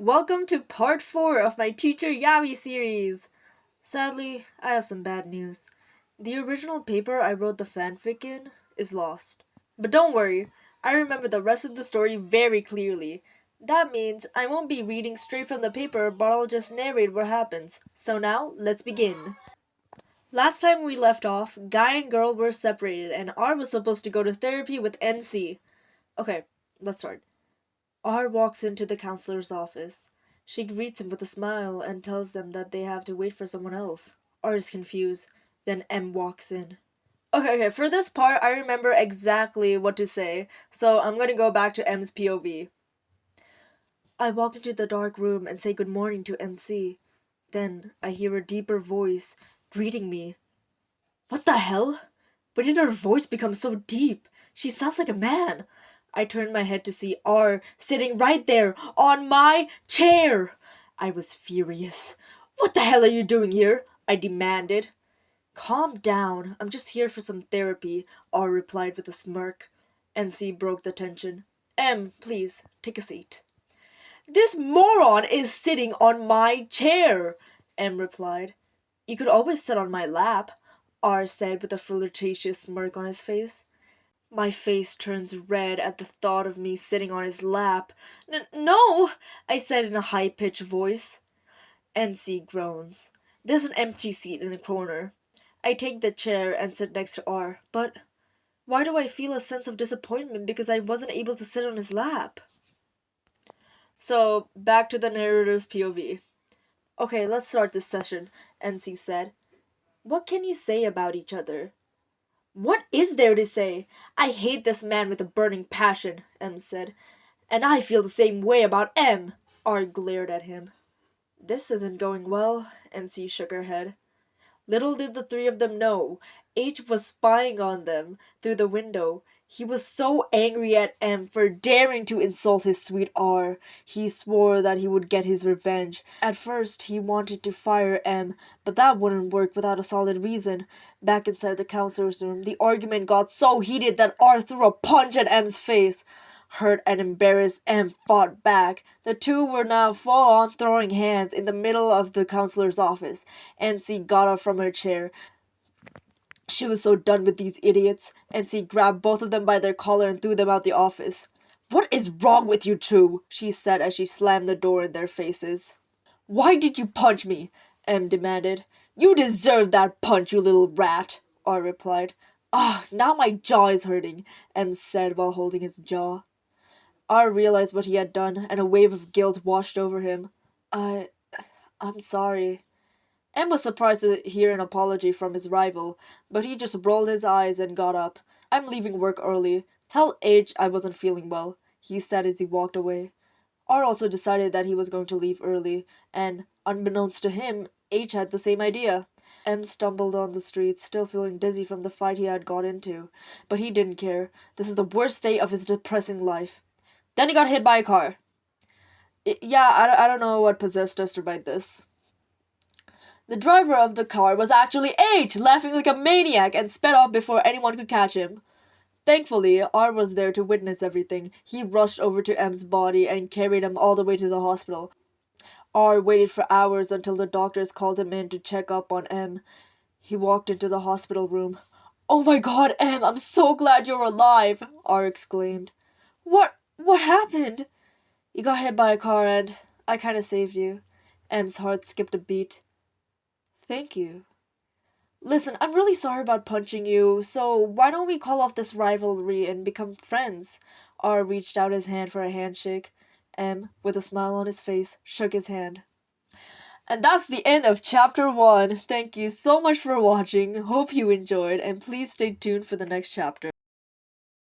Welcome to part 4 of my Teacher Yaoi series. Sadly, I have some bad news. The original paper I wrote the fanfic in is lost. But don't worry, I remember the rest of the story very clearly. That means I won't be reading straight from the paper, but I'll just narrate what happens. So now, let's begin. Last time we left off, guy and girl were separated and R was supposed to go to therapy with NC. Okay, let's start. R walks into the counselor's office. She greets him with a smile and tells them that they have to wait for someone else. R is confused. Then M walks in. Okay, for this part, I remember exactly what to say, so I'm gonna go back to M's POV. I walk into the dark room and say good morning to NC. Then I hear a deeper voice greeting me. What the hell? When did her voice become so deep? She sounds like a man. I turned my head to see R sitting right there on my chair. I was furious. What the hell are you doing here? I demanded. Calm down. I'm just here for some therapy, R replied with a smirk. NC broke the tension. M, please, take a seat. This moron is sitting on my chair, M replied. You could always sit on my lap, R said with a flirtatious smirk on his face. My face turns red at the thought of me sitting on his lap. No, I said in a high-pitched voice. NC groans. There's an empty seat in the corner. I take the chair and sit next to R, but why do I feel a sense of disappointment because I wasn't able to sit on his lap? So, back to the narrator's POV. Okay, let's start this session, NC said. What can you say about each other? What is there to say? I hate this man with a burning passion, M said. And I feel the same way about M, R glared at him. This isn't going well, NC shook her head. Little did the three of them know, H was spying on them through the window. He was so angry at M for daring to insult his sweet R. He swore that he would get his revenge. At first, he wanted to fire M, but that wouldn't work without a solid reason. Back inside the counselor's room, the argument got so heated that R threw a punch at M's face. Hurt and embarrassed, M fought back. The two were now full-on throwing hands in the middle of the counselor's office. NC got up from her chair. She was so done with these idiots. NC grabbed both of them by their collar and threw them out the office. What is wrong with you two? She said as she slammed the door in their faces. Why did you punch me? M demanded. You deserve that punch, you little rat, R replied. Now my jaw is hurting, M said while holding his jaw. R realized what he had done, and a wave of guilt washed over him. I'm sorry. M was surprised to hear an apology from his rival, but he just rolled his eyes and got up. I'm leaving work early. Tell H I wasn't feeling well, he said as he walked away. R also decided that he was going to leave early, and, unbeknownst to him, H had the same idea. M stumbled on the street, still feeling dizzy from the fight he had got into. But he didn't care. This is the worst day of his depressing life. Then he got hit by a car. I don't know what possessed us to write this. The driver of the car was actually H, laughing like a maniac, and sped off before anyone could catch him. Thankfully, R was there to witness everything. He rushed over to M's body and carried him all the way to the hospital. R waited for hours until the doctors called him in to check up on M. He walked into the hospital room. Oh my God, M, I'm so glad you're alive, R exclaimed. What happened? You got hit by a car and I kinda saved you. M's heart skipped a beat. Thank you. Listen, I'm really sorry about punching you, so why don't we call off this rivalry and become friends? R reached out his hand for a handshake. M, with a smile on his face, shook his hand. And that's the end of chapter 1. Thank you so much for watching. Hope you enjoyed, and please stay tuned for the next chapter.